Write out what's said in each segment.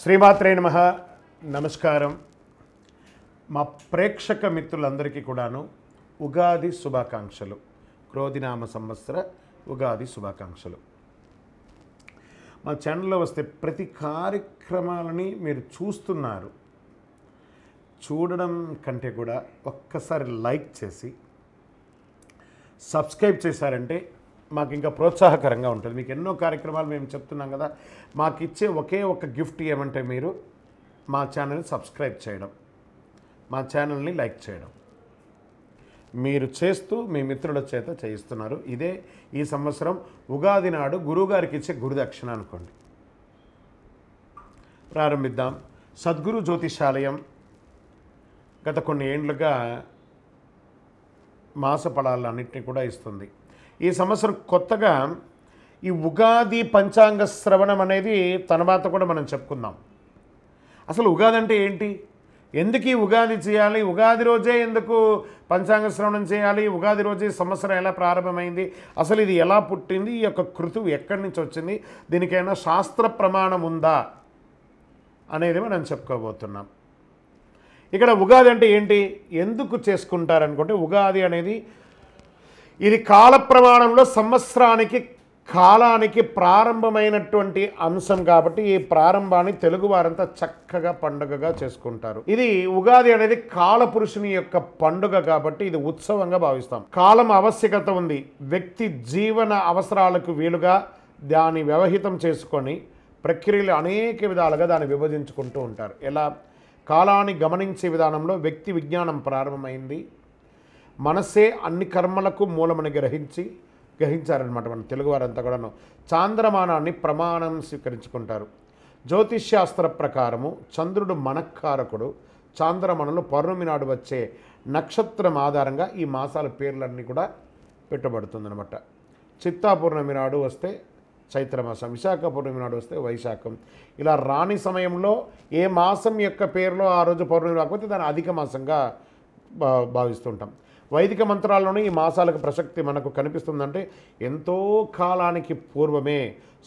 శ్రీమాత్రే నమః. నమస్కారం. మా ప్రేక్షక మిత్రులందరికీ కూడాను ఉగాది శుభాకాంక్షలు. క్రోధినామ సంవత్సర ఉగాది శుభాకాంక్షలు. మా ఛానల్లో వస్తే ప్రతి కార్యక్రమాలని మీరు చూస్తున్నారు. చూడడం కంటే కూడా ఒక్కసారి లైక్ చేసి సబ్స్క్రైబ్ చేశారంటే మాకు ఇంకా ప్రోత్సాహకరంగా ఉంటుంది. మీకు ఎన్నో కార్యక్రమాలు మేము చెప్తున్నాం కదా, మాకు ఇచ్చే ఒకే ఒక గిఫ్ట్ ఏమంటే మీరు మా ఛానల్ని సబ్స్క్రైబ్ చేయడం, మా ఛానల్ని లైక్ చేయడం. మీరు చేస్తూ మీ మిత్రుల చేత చేయిస్తున్నారు. ఇదే ఈ సంవత్సరం ఉగాది నాడు గురువుగారికి ఇచ్చే గురుదక్షిణ అనుకోండి. ప్రారంభిద్దాం. సద్గురు జ్యోతిషాలయం గత కొన్ని ఏండ్లుగా మాస ఫలాలన్నింటినీ కూడా ఇస్తుంది. ఈ సంవత్సరం కొత్తగా ఈ ఉగాది పంచాంగ శ్రవణం అనేది తర్వాత కూడా మనం చెప్పుకుందాం. అసలు ఉగాది అంటే ఏంటి, ఎందుకు ఈ ఉగాది చేయాలి, ఉగాది రోజే ఎందుకు పంచాంగ శ్రవణం చేయాలి, ఉగాది రోజే సంవత్సరం ఎలా ప్రారంభమైంది, అసలు ఇది ఎలా పుట్టింది, ఈ యొక్క కృతువు ఎక్కడి నుంచి వచ్చింది, దీనికైనా శాస్త్ర ప్రమాణం ఉందా అనేది మనం చెప్పుకోబోతున్నాం. ఇక్కడ ఉగాది అంటే ఏంటి, ఎందుకు చేసుకుంటారనుకుంటే ఉగాది అనేది ఇది కాల ప్రమాణంలో సంవత్సరానికి కాలానికి ప్రారంభమైనటువంటి అంశం కాబట్టి ఈ ప్రారంభాన్ని తెలుగు వారంతా చక్కగా పండుగగా చేసుకుంటారు. ఇది ఉగాది అనేది కాలపురుషుని యొక్క పండుగ కాబట్టి ఇది ఉత్సవంగా భావిస్తాం. కాలం ఆవశ్యకత ఉంది. వ్యక్తి జీవన అవసరాలకు వీలుగా దాన్ని వ్యవహితం చేసుకొని ప్రక్రియలు అనేక విధాలుగా దాన్ని విభజించుకుంటూ ఉంటారు. ఎలా కాలాన్ని గమనించే విధానంలో వ్యక్తి విజ్ఞానం ప్రారంభమైంది. మనసే అన్ని కర్మలకు మూలమని గ్రహించారనమాట. మన తెలుగువారంతా కూడాను చాంద్రమానాన్ని ప్రమాణం స్వీకరించుకుంటారు. జ్యోతిష్శాస్త్ర ప్రకారము చంద్రుడు మనఃకారకుడు. చాంద్రమానంలో పౌర్ణమి నాడు వచ్చే నక్షత్రం ఆధారంగా ఈ మాసాల పేర్లన్నీ కూడా పెట్టబడుతుందన్నమాట. చిత్తా పౌర్ణమి నాడు వస్తే చైత్రమాసం, విశాఖ పౌర్ణమి నాడు వస్తే వైశాఖం. ఇలా రాని సమయంలో ఏ మాసం యొక్క పేరులో ఆ రోజు పౌర్ణమి రాకపోతే దాన్ని అధిక మాసంగా భావిస్తుంటాం. వైదిక మంత్రాల్లోనే ఈ మాసాలకు ప్రసక్తి మనకు కనిపిస్తుందంటే ఎంతో కాలానికి పూర్వమే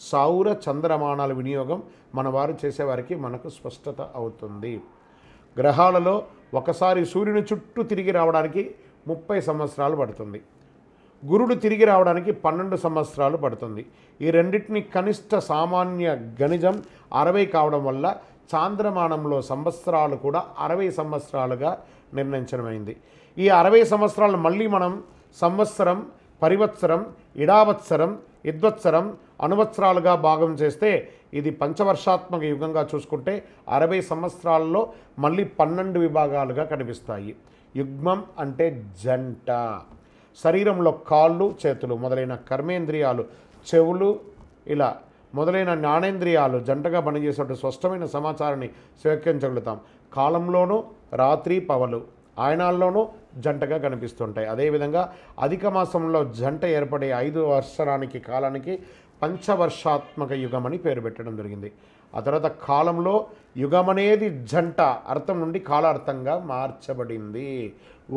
సౌర చంద్రమానాల వినియోగం మన వారు చేసేవారికి మనకు స్పష్టత అవుతుంది. గ్రహాలలో ఒకసారి సూర్యుని చుట్టూ తిరిగి రావడానికి 30 సంవత్సరాలు పడుతుంది. గురుడు తిరిగి రావడానికి 12 సంవత్సరాలు పడుతుంది. ఈ రెండింటిని కనిష్ట సామాన్య గణిజం 60 కావడం వల్ల చాంద్రమానంలో సంవత్సరాలు కూడా 60 సంవత్సరాలుగా నిర్ణయించడమైంది. ఈ 60 సంవత్సరాలు మళ్ళీ మనం సంవత్సరం, పరివత్సరం, ఇడావత్సరం, ఇద్వత్సరం, అనువత్సరాలుగా భాగం చేస్తే ఇది పంచవర్షాత్మక యుగంగా చూసుకుంటే 60 సంవత్సరాల్లో మళ్ళీ 12 విభాగాలుగా కనిపిస్తాయి. యుగ్మం అంటే జంట. శరీరంలో కాళ్ళు, చేతులు మొదలైన కర్మేంద్రియాలు, చెవులు ఇలా మొదలైన జ్ఞానేంద్రియాలు జంటగా పనిచేసే స్పష్టమైన సమాచారాన్ని స్వీకరించగలుగుతాం. కాలంలోనూ రాత్రి పగలు ఆయనాల్లోనూ జంటగా కనిపిస్తుంటాయి. అదేవిధంగా అధిక మాసంలో జంట ఏర్పడే 5 సంవత్సరానికి కాలానికి పంచవర్షాత్మక యుగం అని పేరు పెట్టడం జరిగింది. ఆ తర్వాత కాలంలో యుగం అనేది జంట అర్థం నుండి కాలార్థంగా మార్చబడింది.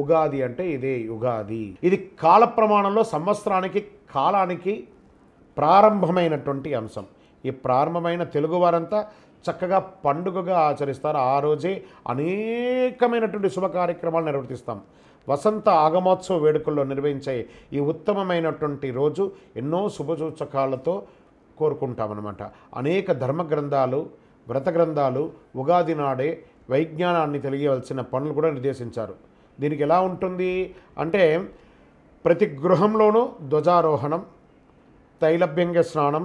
ఉగాది అంటే ఇదే ఉగాది. ఇది కాల ప్రమాణంలో సంవత్సరానికి కాలానికి ప్రారంభమైనటువంటి అంశం. ఈ ప్రారంభమైన తెలుగువారంతా చక్కగా పండుగగా ఆచరిస్తారు. ఆ రోజే అనేకమైనటువంటి శుభ కార్యక్రమాలు నిర్వర్తిస్తాం. వసంత ఆగమోత్సవ వేడుకల్లో నిర్వహించే ఈ ఉత్తమమైనటువంటి రోజు ఎన్నో శుభసూచకాలతో కోరుకుంటామన్నమాట. అనేక ధర్మ గ్రంథాలు, వ్రత గ్రంథాలు ఉగాది నాడే వైజ్ఞానాన్ని తెలియవలసిన పనులు కూడా నిర్దేశించారు. దీనికి ఎలా ఉంటుంది అంటే ప్రతి గృహంలోనూ ధ్వజారోహణం, తైలభ్యంగ స్నానం,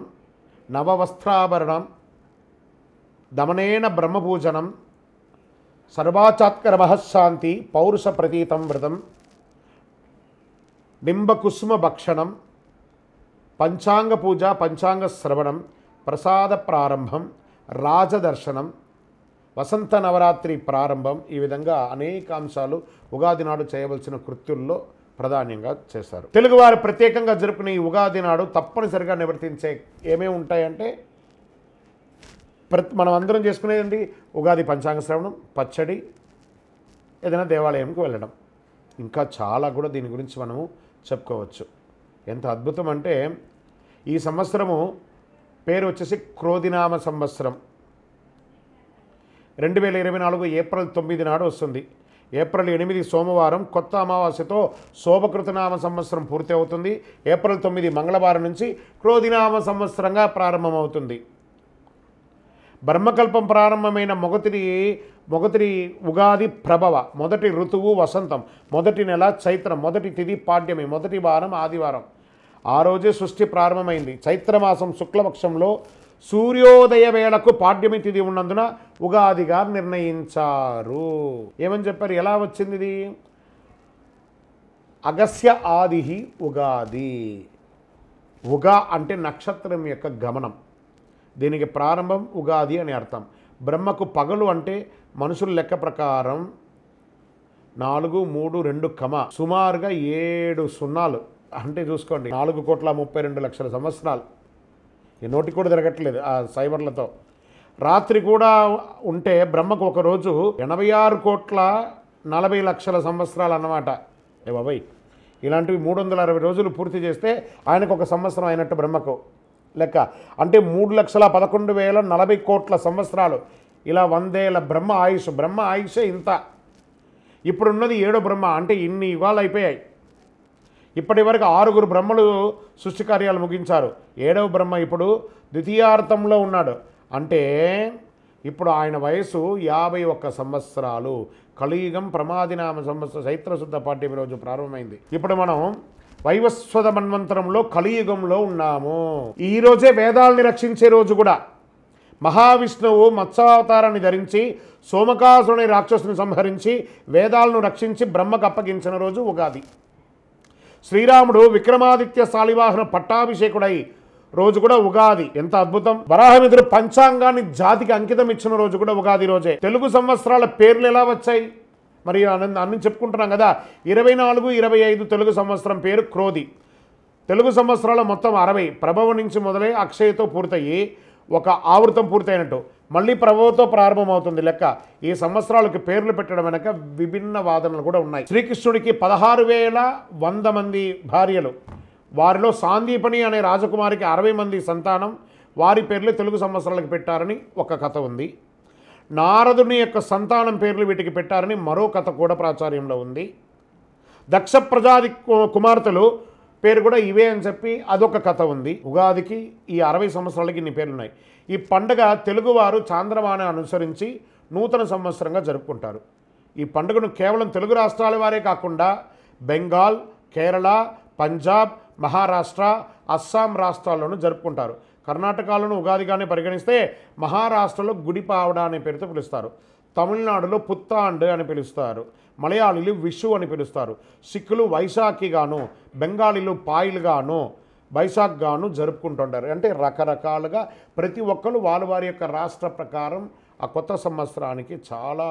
నవవస్త్రాభరణం, దమనేన బ్రహ్మపూజనం, సర్వాచాత్కర మహశాంతి, పౌరుష ప్రతీతం వ్రతం, బింబకుసుమ భక్షణం, పంచాంగ పూజ, పంచాంగ శ్రవణం, ప్రసాద ప్రారంభం, రాజదర్శనం, వసంత నవరాత్రి ప్రారంభం. ఈ విధంగా అనేక అంశాలు ఉగాది నాడు చేయవలసిన కృత్యుల్లో ప్రాధాన్యంగా చేశారు. తెలుగువారు ప్రత్యేకంగా జరుపుకునే ఈ ఉగాది నాడు తప్పనిసరిగా నివర్తించే ఏమేమి ఉంటాయంటే మనం అందరం చేసుకునేదండి ఉగాది పంచాంగ శ్రవణం, పచ్చడి, ఏదైనా దేవాలయంకి వెళ్ళడం. ఇంకా చాలా కూడా దీని గురించి మనము చెప్పుకోవచ్చు. ఎంత అద్భుతం అంటే ఈ సంవత్సరము పేరు వచ్చేసి క్రోధినామ సంవత్సరం. 2024 ఏప్రిల్ 9 నాడు వస్తుంది. ఏప్రిల్ 8 సోమవారం కొత్త అమావాస్యతో శోభకృతనామ సంవత్సరం పూర్తి అవుతుంది. ఏప్రిల్ 9 మంగళవారం నుంచి క్రోధినామ సంవత్సరంగా ప్రారంభమవుతుంది. బ్రహ్మకల్పం ప్రారంభమైన మొగతిరి ఉగాది ప్రభవ. మొదటి ఋతువు వసంతం, మొదటి నెల చైత్రం, మొదటి తిథి పాడ్యమి, మొదటి వారం ఆదివారం. ఆ రోజే సృష్టి ప్రారంభమైంది. చైత్రమాసం శుక్లపక్షంలో సూర్యోదయ వేళకు పాడ్యమి తిథి ఉన్నందున ఉగాదిగా నిర్ణయించారు. ఏమని చెప్పారు? ఎలా వచ్చింది ఇది? అగస్య ఆది ఉగాది. ఉగా అంటే నక్షత్రం యొక్క గమనం, దీనికి ప్రారంభం ఉగాది అని అర్థం. బ్రహ్మకు పగలు అంటే మనుషుల లెక్క ప్రకారం 4, 3, 2 సుమారుగా 7 సున్నాలు అంటే చూసుకోండి, 4,32,00,000 సంవత్సరాలు. ఈ నోటికి కూడా తిరగట్లేదు ఆ సైబర్లతో. రాత్రి కూడా ఉంటే బ్రహ్మకు ఒకరోజు 86,40,00,000 సంవత్సరాలు అన్నమాట. ఏ బాబాయ్, ఇలాంటివి 360 రోజులు పూర్తి చేస్తే ఆయనకు ఒక సంవత్సరం అయినట్టు బ్రహ్మకు లెక్క. అంటే 3,11,40,00,000 సంవత్సరాలు. ఇలా 100 ఏళ్ల బ్రహ్మ ఆయుషే ఇంత. ఇప్పుడున్నది 7వ బ్రహ్మ, అంటే ఇన్ని యుగాలు అయిపోయాయి. ఇప్పటి వరకు 6 బ్రహ్మలు సృష్టి కార్యాలు ముగించారు. 7వ బ్రహ్మ ఇప్పుడు ద్వితీయార్థంలో ఉన్నాడు. అంటే ఇప్పుడు ఆయన వయసు 51 సంవత్సరాలు. కలియుగం ప్రమాదినామ సంవత్సరం చైత్రశుద్ధ పాడ్యమి రోజు ప్రారంభమైంది. ఇప్పుడు మనం వైవస్వత మన్వంతరంలో కలియుగంలో ఉన్నాము. ఈరోజే వేదాలని రక్షించే రోజు కూడా. మహావిష్ణువు మత్స్యావతారాన్ని ధరించి సోమకాసుని రాక్షసుని సంహరించి వేదాలను రక్షించి బ్రహ్మకు అప్పగించిన రోజు ఉగాది. శ్రీరాముడు విక్రమాదిత్య శాలివాహన పట్టాభిషేకుడై రోజు కూడా ఉగాది. ఎంత అద్భుతం! వరాహమిత్రుడు పంచాంగాన్ని జాతికి అంకితం ఇచ్చిన రోజు కూడా ఉగాది రోజే. తెలుగు సంవత్సరాల పేర్లు ఎలా వచ్చాయి మరి అన్ని చెప్పుకుంటున్నాం కదా. 24, 25 తెలుగు సంవత్సరం పేరు క్రోధి. తెలుగు సంవత్సరాలు మొత్తం 60. ప్రభవ నుంచి మొదలై అక్షయతో పూర్తయ్యి ఒక ఆవృతం పూర్తయినట్టు మళ్ళీ ప్రభవతో ప్రారంభమవుతుంది లెక్క. ఈ సంవత్సరాలకు పేర్లు పెట్టడం వెనక విభిన్న వాదనలు కూడా ఉన్నాయి. శ్రీకృష్ణుడికి 16,100 మంది భార్యలు, వారిలో సాందీపని అనే రాజకుమారికి 60 మంది సంతానం. వారి పేర్లు తెలుగు సంవత్సరాలకు పెట్టారని ఒక కథ ఉంది. నారదుని యొక్క సంతానం పేర్లు వీటికి పెట్టారని మరో కథ కూడా ప్రాచుర్యంలో ఉంది. దక్ష ప్రజాది కుమార్తెలు పేరు కూడా ఇవే అని చెప్పి అదొక కథ ఉంది. ఉగాదికి ఈ 60 సంవత్సరాలకి ఇన్ని పేర్లున్నాయి. ఈ పండుగ తెలుగువారు చాంద్రమాన అనుసరించి నూతన సంవత్సరంగా జరుపుకుంటారు. ఈ పండుగను కేవలం తెలుగు రాష్ట్రాల వారే కాకుండా బెంగాల్, కేరళ, పంజాబ్, మహారాష్ట్ర, అస్సాం రాష్ట్రాల్లోనూ జరుపుకుంటారు. కర్ణాటకలోను ఉగాదిగానే పరిగణిస్తే మహారాష్ట్రలో గుడి పావడా అనే పేరుతో పిలుస్తారు. తమిళనాడులో పుత్తాండ్ అని పిలుస్తారు. మలయాళీలు విషు అని పిలుస్తారు. సిక్కులు వైశాఖిగాను, బెంగాలీలు పాయిలుగాను, బైశాఖ్గాను జరుపుకుంటుంటారు. అంటే రకరకాలుగా ప్రతి ఒక్కరు వారి యొక్క రాష్ట్ర ప్రకారం ఆ కొత్త సంవత్సరానికి చాలా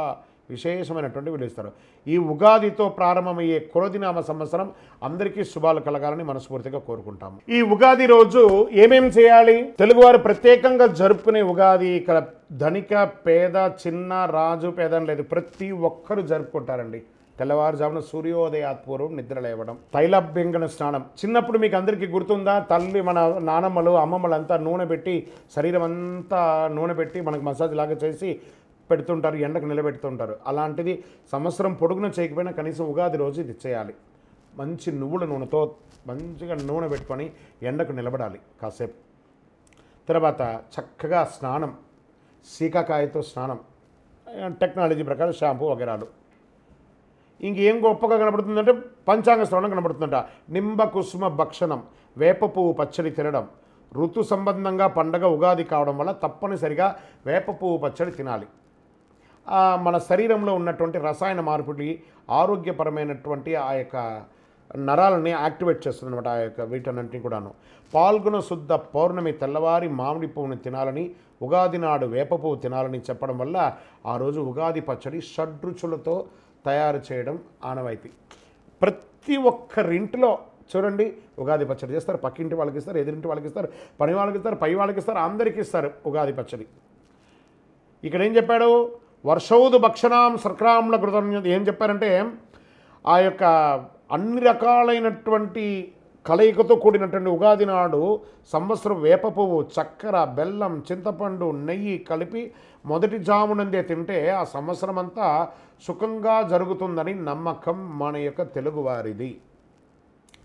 విశేషమైనటువంటి పిలుస్తారు. ఈ ఉగాదితో ప్రారంభమయ్యే క్రోధినామ సంవత్సరం అందరికీ శుభాలు కలగాలని మనస్ఫూర్తిగా కోరుకుంటాము. ఈ ఉగాది రోజు ఏమేమి చేయాలి? తెలుగువారు ప్రత్యేకంగా జరుపుకునే ఉగాది ఇక్కడ ధనిక, పేద, చిన్న, రాజు, పేద అని లేదు, ప్రతి ఒక్కరూ జరుపుకుంటారండి. తెల్లవారుజామున సూర్యోదయాత్పూర్వం నిద్ర లేవడం, తైలాభ్యంగన స్నానం. చిన్నప్పుడు మీకు అందరికీ గుర్తుందా? తల్లి మన నానమ్మలు, అమ్మమ్మలు అంతా నూనె పెట్టి శరీరం అంతా నూనె పెట్టి మనకు మసాజ్ లాగా చేసి పెడుతుంటారు, ఎండకు నిలబెడుతుంటారు. అలాంటిది సంవత్సరం పొడుగున చేయకపోయినా కనీసం ఉగాది రోజు ఇది చేయాలి. మంచి నువ్వుల నూనెతో మంచిగా నూనె పెట్టుకొని ఎండకు నిలబడాలి కాసేపు. తర్వాత చక్కగా స్నానం, సీకాకాయతో స్నానం, టెక్నాలజీ ప్రకారం షాంపూ వగేరాలు. ఇంకేం గొప్పగా కనబడుతుందంటే పంచాంగ శ్రవణం కనబడుతుందంట. నింబ కుసుమ భక్షణం, వేప పువ్వు పచ్చడి తినడం. ఋతు సంబంధంగా పండగ ఉగాది కావడం వల్ల తప్పనిసరిగా వేప పువ్వు పచ్చడి తినాలి. మన శరీరంలో ఉన్నటువంటి రసాయన మార్పిడి ఆరోగ్యపరమైనటువంటి ఆ యొక్క నరాలని యాక్టివేట్ చేస్తుంది అనమాట. ఆ యొక్క వీటన్నింటినీ కూడాను. పాల్గొన శుద్ధ పౌర్ణమి తెల్లవారి మామిడి పువ్వుని తినాలని, ఉగాది నాడు వేప పువ్వు తినాలని చెప్పడం వల్ల ఆ రోజు ఉగాది పచ్చడి షడ్రుచులతో తయారు చేయడం ఆనవాయితీ. ప్రతి ఒక్కరింటిలో చూడండి ఉగాది పచ్చడి చేస్తారు. పక్కింటి వాళ్ళకి ఇస్తారు, ఎదురింటి వాళ్ళకి ఇస్తారు, పని వాళ్ళకి ఇస్తారు, పై వాళ్ళకి ఇస్తారు, అందరికీ ఇస్తారు ఉగాది పచ్చడి. ఇక్కడ ఏం చెప్పాడు? వర్షౌదు భక్షణాం సర్క్రామ్ల కృతం. ఏం చెప్పారంటే ఆ యొక్క అన్ని రకాలైనటువంటి కలయికతో కూడినటువంటి ఉగాది నాడు సంవత్సరం వేప పువ్వు, చక్కెర, బెల్లం, చింతపండు, నెయ్యి కలిపి మొదటి జామునందే తింటే ఆ సంవత్సరం అంతా సుఖంగా జరుగుతుందని నమ్మకం మన యొక్క తెలుగువారిది.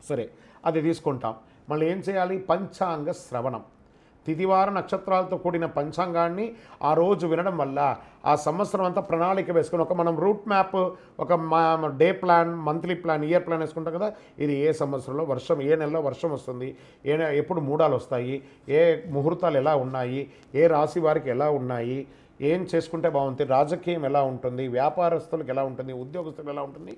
సరే, అది తీసుకుంటాం. మళ్ళీ ఏం చేయాలి? పంచాంగ శ్రవణం. తిథివార నక్షత్రాలతో కూడిన పంచాంగాన్ని ఆ రోజు వినడం వల్ల ఆ సంవత్సరం అంతా ప్రణాళిక వేసుకుని మనం రూట్ మ్యాప్, ఒక day plan, monthly plan, year plan వేసుకుంటాం కదా. ఇది ఏ సంవత్సరంలో వర్షం, ఏ నెలలో వర్షం వస్తుంది, ఎప్పుడు మూడాలు వస్తాయి, ఏ ముహూర్తాలు ఎలా ఉన్నాయి, ఏ రాశి వారికి ఎలా ఉన్నాయి, ఏం చేసుకుంటే బాగుంటుంది, రాజకీయం ఎలా ఉంటుంది, వ్యాపారస్తులకు ఎలా ఉంటుంది, ఉద్యోగస్తులకు ఎలా ఉంటుంది,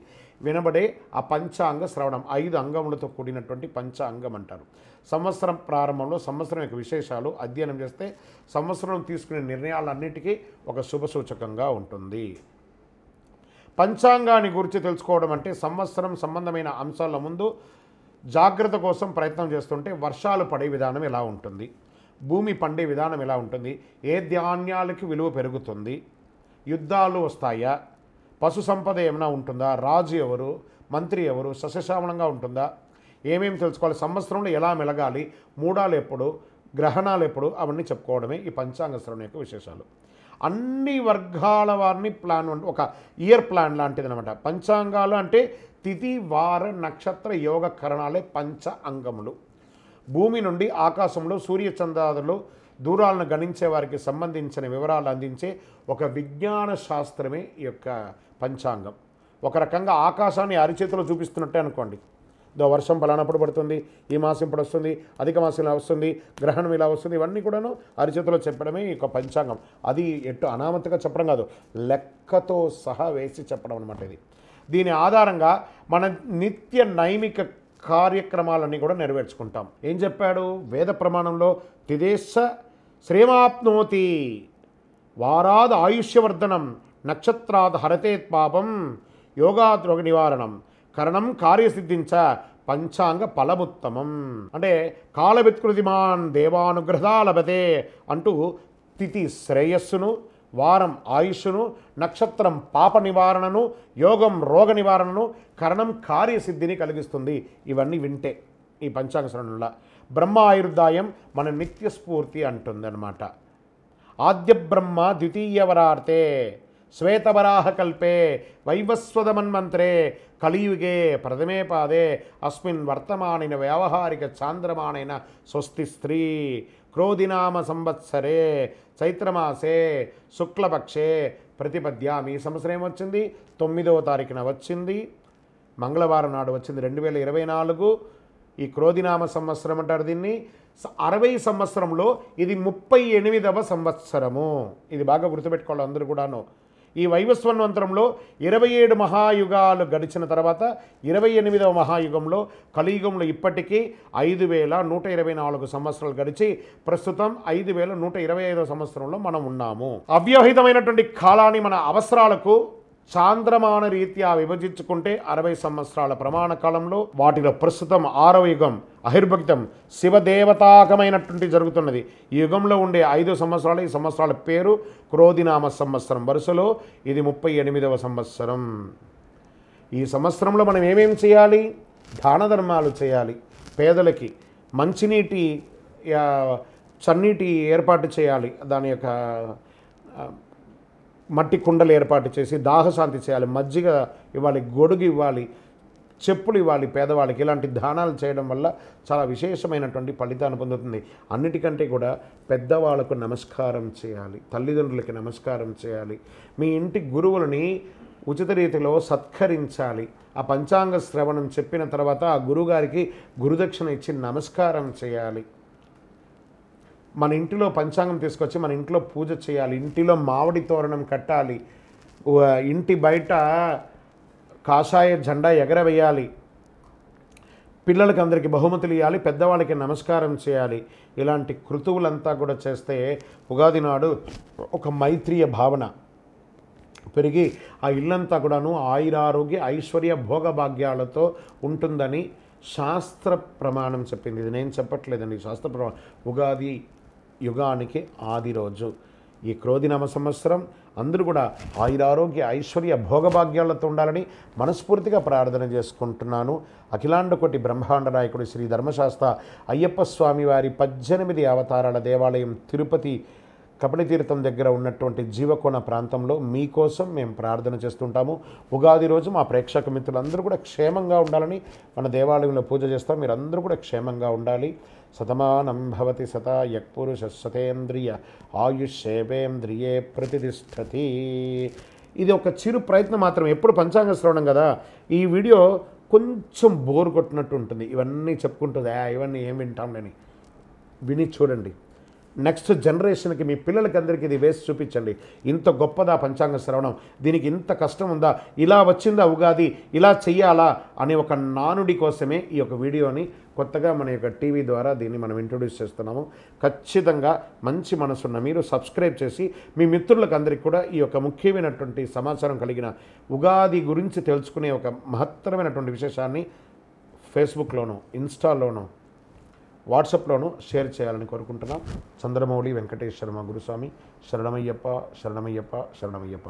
వినబడే ఆ పంచాంగ శ్రవణం 5 అంగములతో కూడినటువంటి పంచాంగం అంటారు. సంవత్సరం ప్రారంభంలో సంవత్సరం యొక్క విశేషాలు అధ్యయనం చేస్తే సంవత్సరం తీసుకునే నిర్ణయాలన్నిటికీ ఒక శుభసూచకంగా ఉంటుంది. పంచాంగాన్ని గురించి తెలుసుకోవడం అంటే సంవత్సరం సంబంధమైన అంశాల ముందు జాగ్రత్త కోసం ప్రయత్నం చేస్తుంటే వర్షాలు పడే విధానం ఎలా ఉంటుంది, భూమి పండే విధానం ఎలా ఉంటుంది, ఏ ధాన్యాలకి విలువ పెరుగుతుంది, యుద్ధాలు వస్తాయా, పశు సంపద ఏమైనా ఉంటుందా, రాజు ఎవరు, మంత్రి ఎవరు, సస్యశ్యామలంగా ఉంటుందా, ఏమేమి తెలుసుకోవాలి, సంవత్సరంలో ఎలా మెలగాలి, మూడాలు ఎప్పుడు, గ్రహణాలు ఎప్పుడు, అవన్నీ చెప్పుకోవడమే ఈ పంచాంగ శ్రవణం యొక్క విశేషాలు. అన్ని వర్గాల వారిని ప్లాన్, ఒక ఇయర్ ప్లాన్ లాంటిది అనమాట. పంచాంగాలు అంటే తిథి వార నక్షత్ర యోగ కరణాలే పంచ అంగములు. భూమి నుండి ఆకాశంలో సూర్యచంద్రాదులు దూరాలను గణించే వారికి సంబంధించిన వివరాలు అందించే ఒక విజ్ఞాన శాస్త్రమే ఈ యొక్క పంచాంగం. ఒక రకంగా ఆకాశాన్ని అరిచేతిలో చూపిస్తున్నట్టే అనుకోండి. వర్షం పలానప్పుడు పడుతుంది, ఈ మాసం ఇప్పుడు వస్తుంది, అధిక మాసం ఇలా వస్తుంది, గ్రహణం ఇలా వస్తుంది, ఇవన్నీ కూడాను అరిచేతిలో చెప్పడమే ఈ యొక్క పంచాంగం. అది ఎటు అనామతిగా చెప్పడం కాదు, లెక్కతో సహా వేసి చెప్పడం అనమాట. ఇది దీని ఆధారంగా మన నిత్య నైమిక కార్యక్రమాలన్నీ కూడా నెరవేర్చుకుంటాం. ఏం చెప్పాడు వేద ప్రమాణంలో? తిదేశ శ్రేమాప్నోతి, వారాద్ ఆయుష్యవర్ధనం, నక్షత్రాద్ హరతేత్ పాపం, యోగాద్ రోగ నివారణం, కరణం కార్యసిద్ధించ, పంచాంగ ఫలముత్తమం. అంటే కాలవిత్కృతిమాన్ దేవానుగ్రహా లభతే అంటూ తిథి శ్రేయస్సును, వారం ఆయుష్ను, నక్షత్రం పాప నివారణను, యోగం రోగ నివారణను, కరణం కార్యసిద్ధిని కలిగిస్తుంది. ఇవన్నీ వింటే ఈ పంచాంగ శ్రవణంలో బ్రహ్మ ఆయుర్దాయం మన నిత్య స్ఫూర్తి అంటుందన్నమాట. ఆద్య బ్రహ్మ ద్వితీయవరార్తే, శ్వేతవరాహ కల్పే, వైవస్వతమన్మంత్రే, కలియుగే ప్రథమే పాదే, అస్మిన్ వర్తమానిన వ్యావహారిక చాంద్రమానైన స్వస్తి స్త్రీ, క్రోధినామ సంవత్సరే, చైత్రమాసే, శుక్లపక్షే ప్రతిపద్యామి. ఈ సంవత్సరం ఏమొచ్చింది? 9వ తారీఖున వచ్చింది, మంగళవారం నాడు వచ్చింది 2024. ఈ క్రోధినామ సంవత్సరం అంటారు దీన్ని. 60 సంవత్సరంలో ఇది 38వ సంవత్సరము. ఇది బాగా గుర్తుపెట్టుకోవాలి అందరూ కూడాను. ఈ వైవస్వన్వంతరంలో 27 మహాయుగాలు గడిచిన తర్వాత 28వ మహాయుగంలో కలియుగంలో ఇప్పటికీ 5124 సంవత్సరాలు గడిచి ప్రస్తుతం 5125వ సంవత్సరంలో మనం ఉన్నాము. అవ్యవహితమైనటువంటి కాలాన్ని మన అవసరాలకు చాంద్రమాన రీత్యా విభజించుకుంటే 60 సంవత్సరాల ప్రమాణ కాలంలో వాటిలో ప్రస్తుతం 6వ యుగం అహిర్భక్తం శివదేవతాకమైనటువంటి జరుగుతున్నది. ఈ యుగంలో ఉండే 5 సంవత్సరాలు, ఈ సంవత్సరాల పేరు క్రోధినామ సంవత్సరం. వరుసలో ఇది 38వ సంవత్సరం. ఈ సంవత్సరంలో మనం ఏమేమి చేయాలి? దాన ధర్మాలు చేయాలి. పేదలకి మంచినీటి చన్నీటి ఏర్పాటు చేయాలి. దాని యొక్క మట్టి కుండలు ఏర్పాటు చేసి దాహశాంతి చేయాలి. మజ్జిగ ఇవ్వాలి, గొడుగు ఇవ్వాలి, చెప్పులు ఇవ్వాలి పేదవాళ్ళకి. ఇలాంటి దానాలు చేయడం వల్ల చాలా విశేషమైనటువంటి ఫలితాన్ని పొందుతుంది. అన్నిటికంటే కూడా పెద్దవాళ్ళకు నమస్కారం చేయాలి, తల్లిదండ్రులకి నమస్కారం చేయాలి, మీ ఇంటి గురువులని ఉచిత రీతిలో సత్కరించాలి. ఆ పంచాంగ శ్రవణం చెప్పిన తర్వాత ఆ గురువుగారికి గురుదక్షిణ ఇచ్చి నమస్కారం చేయాలి. మన ఇంటిలో పంచాంగం తీసుకొచ్చి మన ఇంట్లో పూజ చేయాలి. ఇంటిలో మామిడి తోరణం కట్టాలి. ఇంటి బయట కాషాయ జెండా ఎగరవేయాలి. పిల్లలకి అందరికీ బహుమతులు ఇవ్వాలి, పెద్దవాళ్ళకి నమస్కారం చేయాలి. ఇలాంటి కృతువులంతా కూడా చేస్తే ఉగాది నాడు ఒక మైత్రీయ భావన పెరిగి ఆ ఇల్లంతా కూడాను ఆయురారోగ్య ఐశ్వర్య భోగభాగ్యాలతో ఉంటుందని శాస్త్ర ప్రమాణం చెప్పింది. ఇది నేను చెప్పట్లేదండి, శాస్త్ర ప్రమాణం. ఉగాది యుగానికి ఆది రోజు. ఈ క్రోధినామ సంవత్సరం అందరూ కూడా ఆయురారోగ్య ఐశ్వర్య భోగభాగ్యాలతో ఉండాలని మనస్ఫూర్తిగా ప్రార్థన చేసుకుంటున్నాను. అఖిలాండకోటి బ్రహ్మాండ నాయకుడు శ్రీ ధర్మశాస్త్ర అయ్యప్ప స్వామి వారి 18 అవతారాల దేవాలయం తిరుపతి కపిలతీర్థం దగ్గర ఉన్నటువంటి జీవకోణ ప్రాంతంలో మీకోసం మేము ప్రార్థన చేస్తుంటాము. ఉగాది రోజు మా ప్రేక్షక మిత్రులందరూ కూడా క్షేమంగా ఉండాలని మన దేవాలయంలో పూజ చేస్తాం. మీరందరూ కూడా క్షేమంగా ఉండాలి. శతమానం భవతి శతాయ పురుష శతేంద్రియ ఆయుష్యేవేంద్రియే ప్రతిష్టతి. ఇది ఒక చిరు ప్రయత్నం మాత్రం. ఎప్పుడు పంచాంగ శ్రవణం కదా, ఈ వీడియో కొంచెం బోర్ కొట్టినట్టు ఉంటుంది. ఇవన్నీ చెప్పుకుంటుంది, ఇవన్నీ ఏం వింటాంలేని విని చూడండి. నెక్స్ట్ జనరేషన్కి మీ పిల్లలకి అందరికీ ఇది వేసి చూపించండి. ఇంత గొప్పదా పంచాంగ శ్రవణం, దీనికి ఇంత కష్టం ఉందా, ఇలా వచ్చిందా ఉగాది, ఇలా చెయ్యాలా అనే ఒక నానుడి కోసమే ఈ యొక్క వీడియోని కొత్తగా మన యొక్క టీవీ ద్వారా దీన్ని మనం ఇంట్రొడ్యూస్ చేస్తున్నాము. ఖచ్చితంగా మంచి మనసున్న మీరు సబ్స్క్రైబ్ చేసి మీ మిత్రులకు అందరికీ కూడా ఈ యొక్క ముఖ్యమైనటువంటి సమాచారం కలిగిన ఉగాది గురించి తెలుసుకునే ఒక మహత్తరమైనటువంటి విశేషాన్ని ఫేస్బుక్లోనూ ఇన్స్టాలోనూ వాట్సాప్లోనూ షేర్ చేయాలని కోరుకుంటున్నాం. చంద్రమౌళి వెంకటేశ్వర గురుస్వామి శరణమయ్యప్ప శరణమయ్యప్ప శరణమయ్యప్ప.